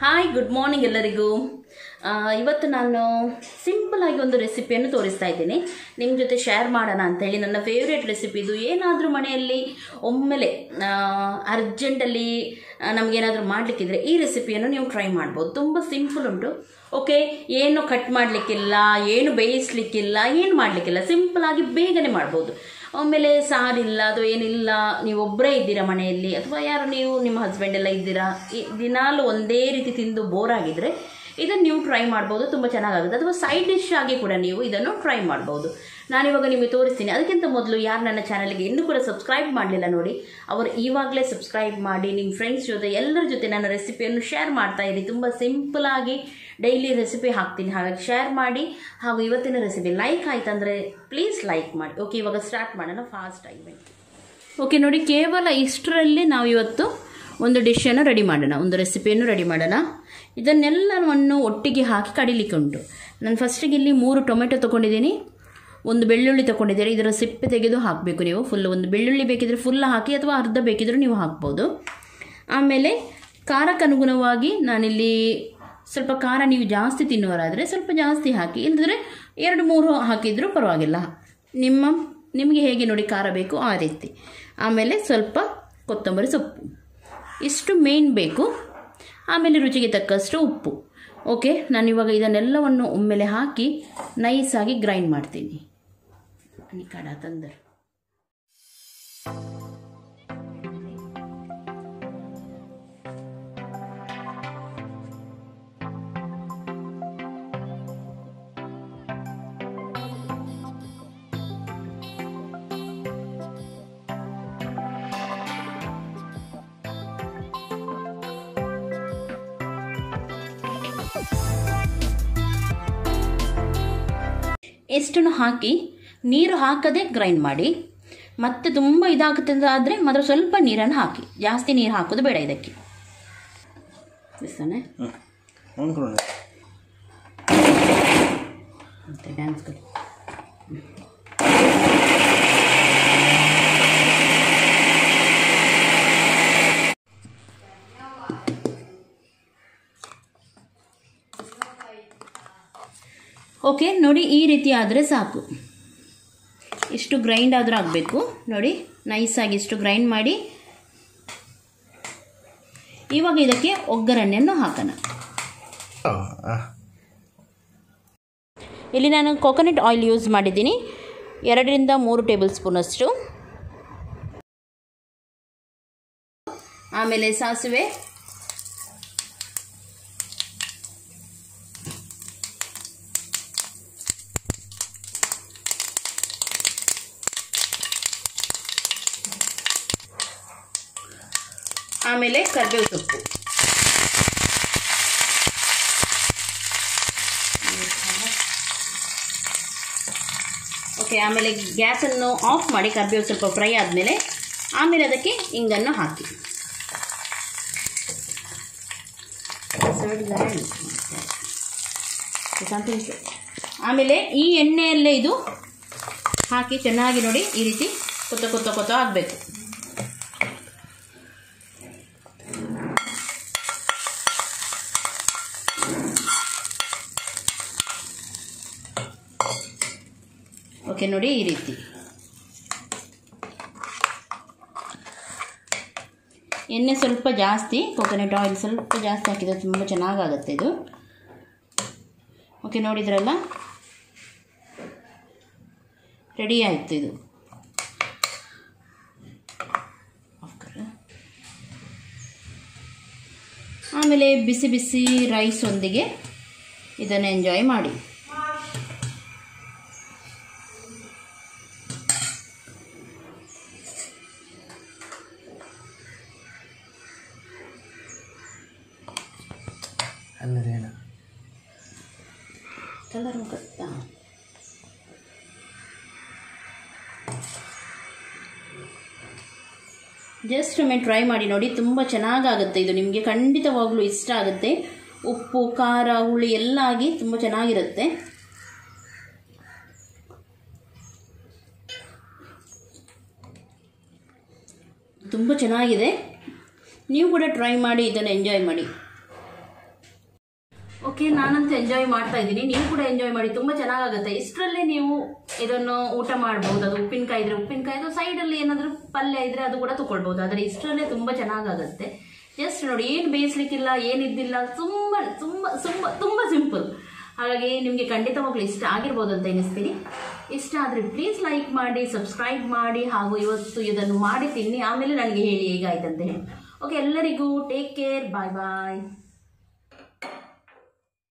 Hi good morning ಎಲ್ಲರಿಗೂ. ಇವತ್ತು ನಾನು ಸಿಂಪಲ್ ಆಗಿ ಒಂದು ರೆಸಿಪಿಯನ್ನು ತೋರಿಸ್ತಾ ಇದ್ದೀನಿ, ನಿಮ್ಮ ಜೊತೆ ಶೇರ್ ಮಾಡೋಣ ಅಂತೇಳಿ. ನನ್ನ ಫೇವ್ರೇಟ್ ರೆಸಿಪಿ ಇದು. ಏನಾದರೂ ಮನೆಯಲ್ಲಿ ಒಮ್ಮೆಲೆ ಅರ್ಜೆಂಟಲ್ಲಿ ನಮಗೇನಾದರೂ ಮಾಡಲಿಕ್ಕಿದ್ರೆ ಈ ರೆಸಿಪಿಯನ್ನು ನೀವು ಟ್ರೈ ಮಾಡ್ಬೋದು. ತುಂಬ ಸಿಂಪಲ್ ಉಂಟು. ಓಕೆ, ಏನು ಕಟ್ ಮಾಡಲಿಕ್ಕಿಲ್ಲ, ಏನು ಬೇಯಿಸಲಿಕ್ಕಿಲ್ಲ, ಏನು ಮಾಡಲಿಕ್ಕಿಲ್ಲ, ಸಿಂಪಲಾಗಿ ಬೇಗನೆ ಮಾಡ್ಬೋದು. ಆಮೇಲೆ ಸಾರಿಲ್ಲ ಅಥವಾ ಏನಿಲ್ಲ, ನೀವು ಒಬ್ಬರೇ ಇದ್ದೀರಾ ಮನೆಯಲ್ಲಿ, ಅಥವಾ ಯಾರು ನೀವು ನಿಮ್ಮ ಹಸ್ಬೆಂಡ್ ಎಲ್ಲ ಇದ್ದೀರಾ, ದಿನಾಲು ಒಂದೇ ರೀತಿ ತಿಂದು ಬೋರ್ ಆಗಿದ್ರೆ ಇದನ್ನು ನೀವು ಟ್ರೈ ಮಾಡ್ಬೋದು. ತುಂಬ ಚೆನ್ನಾಗಾಗುತ್ತೆ. ಅಥವಾ ಸೈಡ್ ಡಿಶ್ ಆಗಿ ಕೂಡ ನೀವು ಇದನ್ನು ಟ್ರೈ ಮಾಡ್ಬೋದು. ನಾನಿವಾಗ ನಿಮಗೆ ತೋರಿಸ್ತೀನಿ. ಅದಕ್ಕಿಂತ ಮೊದಲು ಯಾರು ನನ್ನ ಚಾನಲ್ಗೆ ಇನ್ನೂ ಕೂಡ ಸಬ್ಸ್ಕ್ರೈಬ್ ಮಾಡಲಿಲ್ಲ ನೋಡಿ, ಅವರು ಈವಾಗಲೇ ಸಬ್ಸ್ಕ್ರೈಬ್ ಮಾಡಿ ನಿಮ್ಮ ಫ್ರೆಂಡ್ಸ್ ಜೊತೆ ಎಲ್ಲರ ಜೊತೆ ನನ್ನ ರೆಸಿಪಿಯನ್ನು ಶೇರ್ ಮಾಡ್ತಾ ಇರಿ. ತುಂಬ ಸಿಂಪಲಾಗಿ ಡೈಲಿ ರೆಸಿಪಿ ಹಾಕ್ತೀನಿ, ಹಾಗಾಗಿ ಶೇರ್ ಮಾಡಿ. ಹಾಗೂ ಇವತ್ತಿನ ರೆಸಿಪಿ ಲೈಕ್ ಆಯ್ತಂದರೆ ಪ್ಲೀಸ್ ಲೈಕ್ ಮಾಡಿ. ಓಕೆ, ಇವಾಗ ಸ್ಟಾರ್ಟ್ ಮಾಡೋಣ ಫಾಸ್ಟ್ ಆಗಿ. ಓಕೆ ನೋಡಿ, ಕೇವಲ ಇಷ್ಟರಲ್ಲಿ ನಾವು ಇವತ್ತು ಒಂದು ಡಿಶನ್ನು ರೆಡಿ ಮಾಡೋಣ, ಒಂದು ರೆಸಿಪಿಯನ್ನು ರೆಡಿ ಮಾಡೋಣ. ಇದನ್ನೆಲ್ಲವನ್ನು ಒಟ್ಟಿಗೆ ಹಾಕಿ ಕಡಿಲಿಕ್ಕೆ ಉಂಟು. ನಾನು ಫಸ್ಟಿಗೆ ಇಲ್ಲಿ 3 ಟೊಮೆಟೊ ತೊಗೊಂಡಿದ್ದೀನಿ, ಒಂದು ಬೆಳ್ಳುಳ್ಳಿ ತೊಗೊಂಡಿದ್ದೀರಿ. ಇದರ ಸಿಪ್ಪೆ ತೆಗೆದು ಹಾಕಬೇಕು ನೀವು. ಫುಲ್ ಒಂದು ಬೆಳ್ಳುಳ್ಳಿ ಬೇಕಿದ್ರೆ ಫುಲ್ ಹಾಕಿ, ಅಥವಾ ಅರ್ಧ ಬೇಕಿದ್ರೂ ನೀವು ಹಾಕ್ಬೋದು. ಆಮೇಲೆ ಖಾರಕ್ಕೆ ಅನುಗುಣವಾಗಿ ನಾನಿಲ್ಲಿ ಸ್ವಲ್ಪ ಖಾರ ನೀವು ಜಾಸ್ತಿ ತಿನ್ನುವರಾದರೆ ಸ್ವಲ್ಪ ಜಾಸ್ತಿ ಹಾಕಿ, ಇಲ್ಲದ್ರೆ 2-3 ಹಾಕಿದರೂ ಪರವಾಗಿಲ್ಲ. ನಿಮಗೆ ಹೇಗೆ ನೋಡಿ ಖಾರ ಬೇಕು ಆ ರೀತಿ. ಆಮೇಲೆ ಸ್ವಲ್ಪ ಕೊತ್ತಂಬರಿ ಸೊಪ್ಪು, ಇಷ್ಟು ಮೇನ್ ಬೇಕು. ಆಮೇಲೆ ರುಚಿಗೆ ತಕ್ಕಷ್ಟು ಉಪ್ಪು. ಓಕೆ, ನಾನಿವಾಗ ಇದನ್ನೆಲ್ಲವನ್ನು ಒಮ್ಮೆಲೆ ಹಾಕಿ ನೈಸಾಗಿ ಗ್ರೈಂಡ್ ಮಾಡ್ತೀನಿ. ಕಡ ತಂದರು ಎಷ್ಟನ್ನು ಹಾಕಿ ನೀರು ಹಾಕದೆ ಗ್ರೈಂಡ್ ಮಾಡಿ. ಮತ್ತೆ ತುಂಬ ಇದಾಗುತ್ತೆ ಆದರೆ ಮಾತ್ರ ಸ್ವಲ್ಪ ನೀರನ್ನು ಹಾಕಿ, ಜಾಸ್ತಿ ನೀರು ಹಾಕೋದು ಬೇಡ ಇದಕ್ಕೆ. ಓಕೆ ನೋಡಿ, ಈ ರೀತಿ ಆದರೆ ಸಾಕು. ಇಷ್ಟು ಗ್ರೈಂಡ್ ಆದರೂ ಆಗಬೇಕು ನೋಡಿ, ನೈಸಾಗಿ ಇಷ್ಟು ಗ್ರೈಂಡ್ ಮಾಡಿ. ಇವಾಗ ಇದಕ್ಕೆ ಒಗ್ಗರಣೆಯನ್ನು ಹಾಕೋಣ. ಇಲ್ಲಿ ನಾನು ಕೊಕೊನಟ್ ಆಯಿಲ್ ಯೂಸ್ ಮಾಡಿದ್ದೀನಿ, 2-3 ಟೇಬಲ್ ಸ್ಪೂನ್ ಅಷ್ಟು. ಆಮೇಲೆ ಸಾಸಿವೆ, ಆಮೇಲೆ ಕರಿಬೇವು ಸೊಪ್ಪು. ಓಕೆ, ಆಮೇಲೆ ಗ್ಯಾಸನ್ನು ಆಫ್ ಮಾಡಿ ಕರಿಬೇವು ಸ್ವಲ್ಪ ಫ್ರೈ ಆದಮೇಲೆ ಆಮೇಲೆ ಅದಕ್ಕೆ ಹಿಂಗನ್ನು ಹಾಕಿ. ಆಮೇಲೆ ಈ ಎಣ್ಣೆಯಲ್ಲೇ ಇದು ಹಾಕಿ ಚೆನ್ನಾಗಿ ನೋಡಿ, ಈ ರೀತಿ ಕೊತ್ತ ಆಗಬೇಕು. ಓಕೆ ನೋಡಿ, ಈ ರೀತಿ ಎಣ್ಣೆ ಸ್ವಲ್ಪ ಜಾಸ್ತಿ, ಕೊಕೊನಟ್ ಆಯಿಲ್ ಸ್ವಲ್ಪ ಜಾಸ್ತಿ ಹಾಕಿದರೆ ತುಂಬ ಚೆನ್ನಾಗಾಗುತ್ತೆ ಇದು. ಓಕೆ, ನೋಡಿದ್ರಲ್ಲ, ರೆಡಿ ಆಯಿತು ಇದು. ಆಮೇಲೆ ಬಿಸಿ ಬಿಸಿ ರೈಸ್ ಒಂದಿಗೆ ಇದನ್ನು ಎಂಜಾಯ್ ಮಾಡಿ. ಕಲರ್ ಗೊತ್ತಾ? ಜಸ್ಟ್ ಒಮ್ಮೆ ಟ್ರೈ ಮಾಡಿ ನೋಡಿ, ತುಂಬ ಚೆನ್ನಾಗಾಗುತ್ತೆ ಇದು. ನಿಮಗೆ ಖಂಡಿತವಾಗ್ಲೂ ಇಷ್ಟ ಆಗುತ್ತೆ. ಉಪ್ಪು, ಖಾರ, ಹುಳಿ ಎಲ್ಲ ಆಗಿ ತುಂಬ ಚೆನ್ನಾಗಿರುತ್ತೆ. ತುಂಬ ಚೆನ್ನಾಗಿದೆ. ನೀವು ಕೂಡ ಟ್ರೈ ಮಾಡಿ, ಇದನ್ನು ಎಂಜಾಯ್ ಮಾಡಿ. ಓಕೆ, ನಾನಂತೂ ಎಂಜಾಯ್ ಮಾಡ್ತಾ ಇದ್ದೀನಿ, ನೀವು ಕೂಡ ಎಂಜಾಯ್ ಮಾಡಿ, ತುಂಬ ಚೆನ್ನಾಗಾಗುತ್ತೆ. ಇಷ್ಟರಲ್ಲೇ ನೀವು ಇದನ್ನು ಊಟ ಮಾಡ್ಬೋದು. ಅದು ಉಪ್ಪಿನಕಾಯಿ ಇದ್ರೆ ಉಪ್ಪಿನಕಾಯಿ, ಅದು ಸೈಡಲ್ಲಿ ಏನಾದರೂ ಪಲ್ಯ ಇದ್ರೆ ಅದು ಕೂಡ ತಗೊಳ್ಬೋದು. ಆದರೆ ಇಷ್ಟರಲ್ಲೇ ತುಂಬ ಚೆನ್ನಾಗಾಗುತ್ತೆ. ಜಸ್ಟ್ ನೋಡಿ, ಏನು ಬೇಯಿಸ್ಲಿಕ್ಕಿಲ್ಲ, ಏನಿದ್ದಿಲ್ಲ, ತುಂಬ ತುಂಬ ತುಂಬ ತುಂಬ ಸಿಂಪಲ್. ಹಾಗಾಗಿ ನಿಮಗೆ ಖಂಡಿತವಾಗ್ಲೂ ಇಷ್ಟ ಆಗಿರ್ಬೋದು ಅಂತ ಎನಿಸ್ತೀನಿ. ಇಷ್ಟ ಆದರೆ ಪ್ಲೀಸ್ ಲೈಕ್ ಮಾಡಿ, ಸಬ್ಸ್ಕ್ರೈಬ್ ಮಾಡಿ, ಹಾಗೂ ಇವತ್ತು ಇದನ್ನು ಮಾಡಿ ತಿನ್ನಿ, ಆಮೇಲೆ ನನಗೆ ಹೇಳಿ ಹೇಗಾಯ್ತಂತ ಹೇಳಿ. ಓಕೆ, ಎಲ್ಲರಿಗೂ ಟೇಕ್ ಕೇರ್, ಬಾಯ್ ಬಾಯ್.